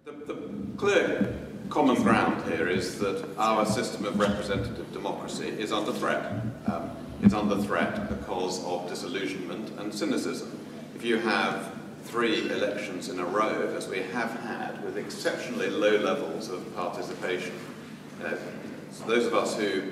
The clear common ground here is that our system of representative democracy is under threat. It's under threat because of disillusionment and cynicism. If you have 3 elections in a row, as we have had, with exceptionally low levels of participation, so those of us who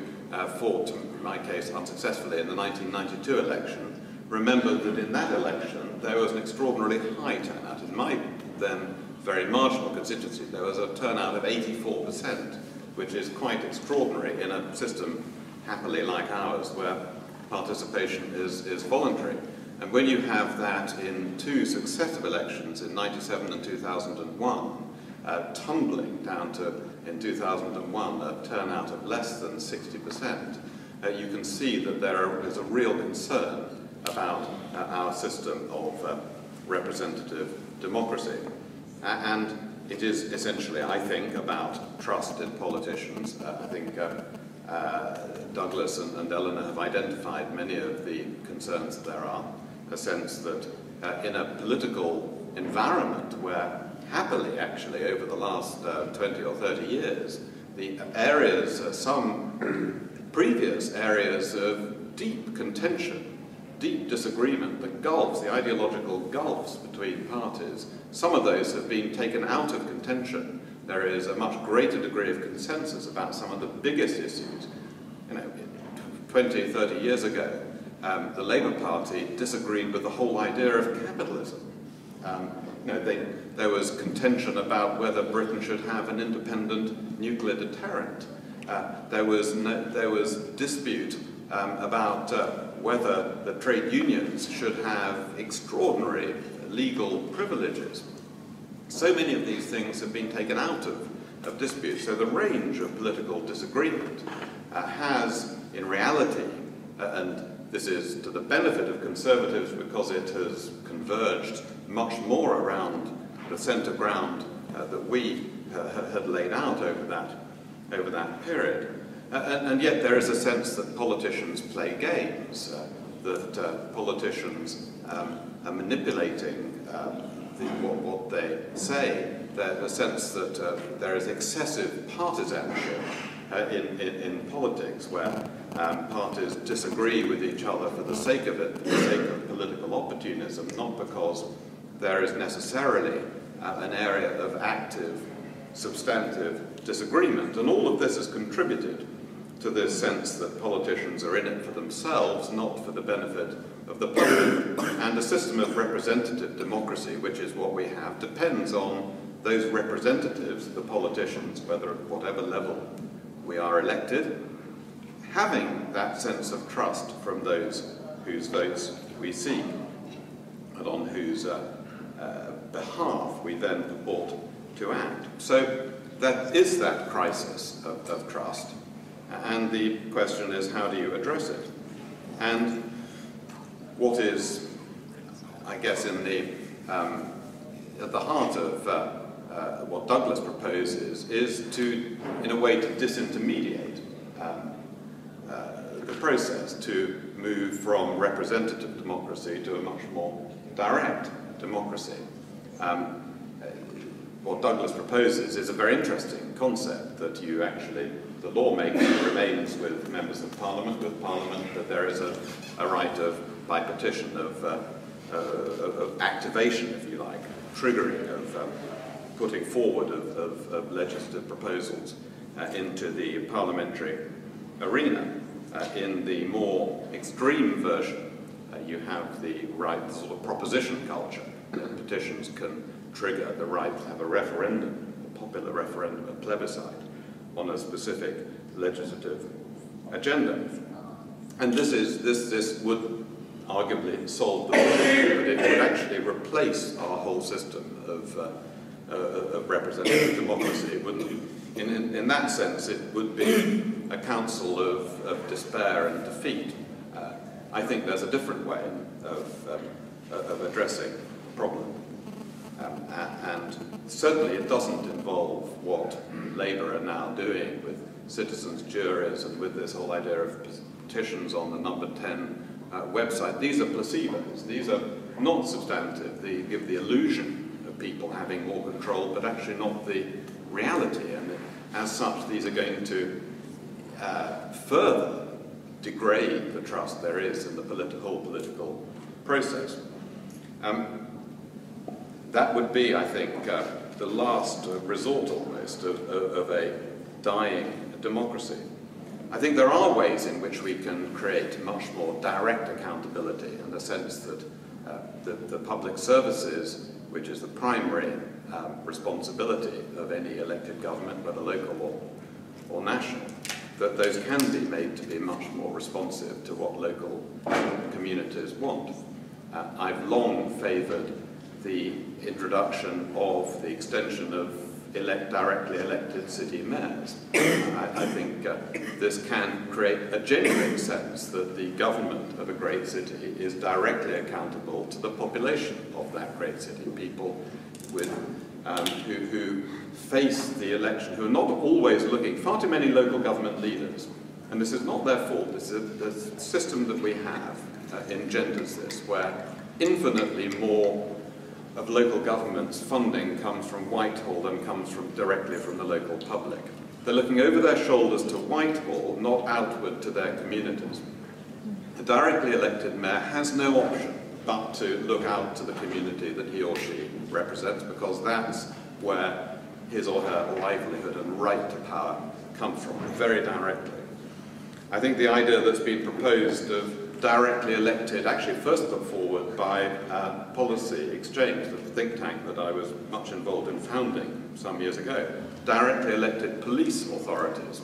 fought, in my case, unsuccessfully in the 1992 election, remember that in that election there was an extraordinarily high turnout. In my then very marginal constituency, there was a turnout of 84%, which is quite extraordinary in a system, happily like ours, where participation is voluntary. And when you have that in 2 successive elections, in 97 and 2001, tumbling down to, in 2001, a turnout of less than 60%, you can see that there is a real concern about our system of representative democracy. And it is essentially, I think, about trust in politicians. I think Douglas and Eleanor have identified many of the concerns that there are. A sense that in a political environment where happily, actually, over the last 20 or 30 years, the areas, some previous areas of deep contention, deep disagreement, the gulfs, the ideological gulfs between parties, some of those have been taken out of contention. There is a much greater degree of consensus about some of the biggest issues. 20, 30 years ago, the Labour Party disagreed with the whole idea of capitalism. There was contention about whether Britain should have an independent nuclear deterrent. There was dispute about whether the trade unions should have extraordinary legal privileges. So many of these things have been taken out of dispute. So the range of political disagreement has, in reality, and this is to the benefit of Conservatives because it has converged much more around the centre ground that we had laid out over that period. And yet there is a sense that politicians play games, that politicians are manipulating what they say. There's a sense that there is excessive partisanship in politics, where parties disagree with each other for the sake of it, for the sake of political opportunism, not because there is necessarily an area of active, substantive disagreement. And all of this has contributed to this sense that politicians are in it for themselves, not for the benefit of the public. And a system of representative democracy, which is what we have, depends on those representatives, the politicians, whether at whatever level we are elected, having that sense of trust from those whose votes we seek and on whose behalf we then purport to act. So that is that crisis of trust, and the question is, how do you address it? And what is, I guess, at the heart of what Douglas proposes is to, in a way, to disintermediate the process, to move from representative democracy to a much more direct democracy. What Douglas proposes is a very interesting concept, that you actually, the lawmaking remains with members of Parliament, that there is a right of, by petition, of activation, if you like, triggering of putting forward of legislative proposals into the parliamentary arena. In the more extreme version, you have the right, the sort of proposition culture. Petitions can trigger the right to have a referendum, a popular referendum, a plebiscite, on a specific legislative agenda. And this would arguably solve the problem, but it would actually replace our whole system of representative democracy. It wouldn't, in that sense, it would be a council of despair and defeat. I think there's a different way of addressing the problem. And certainly it doesn't involve what Labour are now doing with citizens' juries and with this whole idea of petitions on the number 10 website. These are placebos. These are not substantive. They give the illusion of people having more control, but actually not the reality. And as such, these are going to further degrade the trust there is in the whole political process. That would be, I think, the last resort almost of a dying democracy. I think there are ways in which we can create much more direct accountability, in the sense that the public services, which is the primary responsibility of any elected government, whether local or national, that those can be made to be much more responsive to what local communities want. I've long favoured the introduction of the extension of directly elected city mayors. I think this can create a genuine sense that the government of a great city is directly accountable to the population of that great city, people who face the election, who are not always looking. Far too many local government leaders, and this is not their fault, this is the system that we have engenders this, where infinitely more of local government's funding comes from Whitehall than comes directly from the local public. They're looking over their shoulders to Whitehall, not outward to their communities. The directly elected mayor has no option but to look out to the community that he or she represents, because that's where his or her livelihood and right to power come from, very directly. I think the idea that's been proposed of directly elected, actually first put forward by Policy Exchange, the think tank that I was much involved in founding some years ago, directly elected police authorities,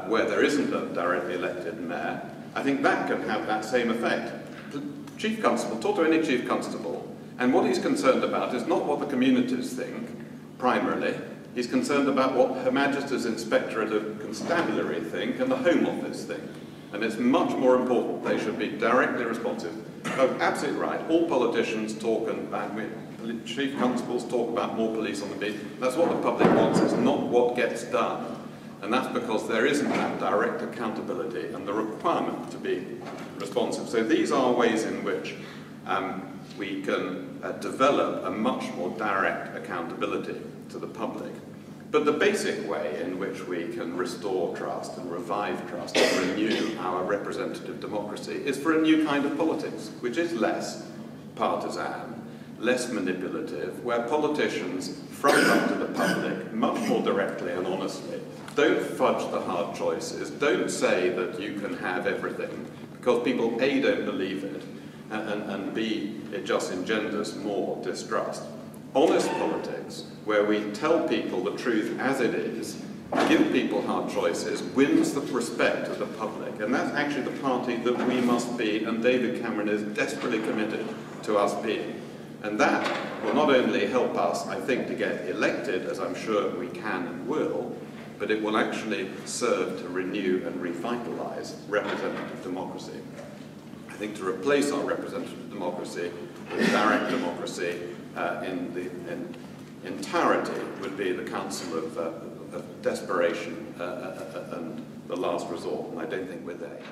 where there isn't a directly elected mayor. I think that can have that same effect. The Chief Constable, talk to any Chief Constable, and what he's concerned about is not what the communities think, primarily. He's concerned about what Her Majesty's Inspectorate of Constabulary think and the Home Office think. And it's much more important they should be directly responsive. Oh, absolutely right. All politicians talk about, chief constables talk about more police on the beat. That's what the public wants. It's not what gets done. And that's because there isn't that direct accountability and the requirement to be responsive. So these are ways in which we can develop a much more direct accountability to the public. But the basic way in which we can restore trust and revive trust and renew our representative democracy is for a new kind of politics, which is less partisan, less manipulative, where politicians front up to the public much more directly and honestly. Don't fudge the hard choices. Don't say that you can have everything, because people A, don't believe it, and B, it just engenders more distrust. Honest politics, where we tell people the truth as it is, give people hard choices, wins the respect of the public. And that's actually the party that we must be, and David Cameron is desperately committed to us being. And that will not only help us, I think, to get elected, as I'm sure we can and will, but it will actually serve to renew and revitalise representative democracy. I think to replace our representative democracy with direct democracy in the entirety would be the counsel of desperation and the last resort, and I don't think we're there yet.